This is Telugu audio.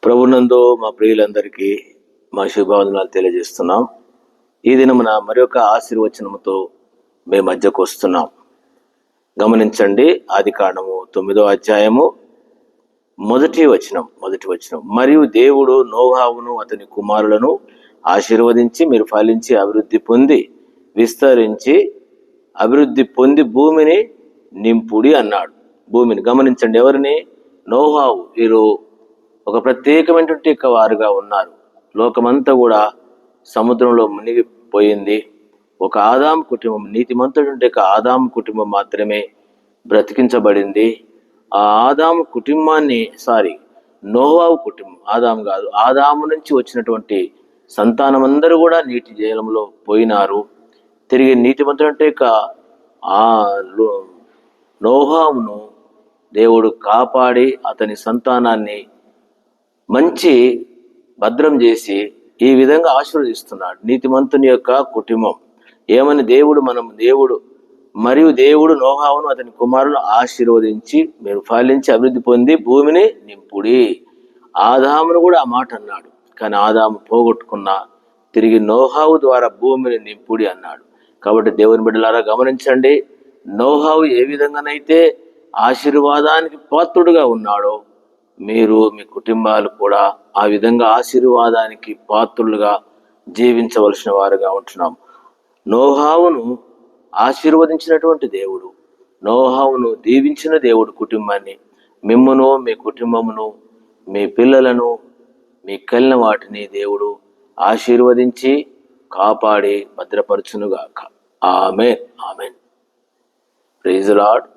ప్రభునందు మా ప్రియులందరికీ మా శుభావందనాలు తెలియజేస్తున్నాం. ఈ దినమున మరొక ఆశీర్వచనముతో మేము మధ్యకు వస్తున్నాం. గమనించండి, ఆదికాండము 9వ అధ్యాయము మొదటి వచనం. మరియు దేవుడు నోవాహును అతని కుమారులను ఆశీర్వదించి, మీరు ఫలించి అభివృద్ధి పొంది విస్తరించి అభివృద్ధి పొంది భూమిని నింపుడి అన్నాడు. భూమిని గమనించండి, ఎవరిని? నోవాహు. వీరు ఒక ప్రత్యేకమైనటువంటి వారుగా ఉన్నారు. లోకమంతా కూడా సముద్రంలో మునిగిపోయింది. ఒక ఆదాము కుటుంబం, నీతిమంతుడి ఆదాము కుటుంబం మాత్రమే బ్రతికించబడింది. ఆ ఆదాము కుటుంబాన్ని నోవాహు కుటుంబం, ఆదాము కాదు, ఆదాము నుంచి వచ్చినటువంటి సంతానం అందరూ కూడా నీటి జలంలో పోయినారు. తిరిగి నీతిమంతుడంటే ఆ నోవాహును దేవుడు కాపాడి అతని సంతానాన్ని మంచి భద్రం చేసి ఈ విధంగా ఆశీర్వదిస్తున్నాడు. నీతిమంతుని యొక్క కుటుంబం ఏమని? దేవుడు నోవాహును అతని కుమారులను ఆశీర్వదించి, మీరు ఫలించి అభివృద్ధి పొంది భూమిని నింపుడి. ఆదామును కూడా ఆ మాట అన్నాడు, కానీ ఆదాము పోగొట్టుకున్న తిరిగి నోవాహు ద్వారా భూమిని నింపుడి అన్నాడు. కాబట్టి దేవుని బిడ్డలారా గమనించండి, నోవాహు ఏ విధంగానైతే ఆశీర్వాదానికి పాత్రుడుగా ఉన్నాడో, మీరు మీ కుటుంబాలు కూడా ఆ విధంగా ఆశీర్వాదానికి పాత్రులుగా జీవించవలసిన వారుగా ఉంటున్నాం. నోవాహును ఆశీర్వదించినటువంటి దేవుడు, నోవాహును దీవించిన దేవుడు కుటుంబాన్ని, మిమ్మును, మీ కుటుంబమును, మీ పిల్లలను, మీ కలిగిన వాటిని దేవుడు ఆశీర్వదించి కాపాడి భద్రపరచునుగాక. ఆమేన్. Praise the lord.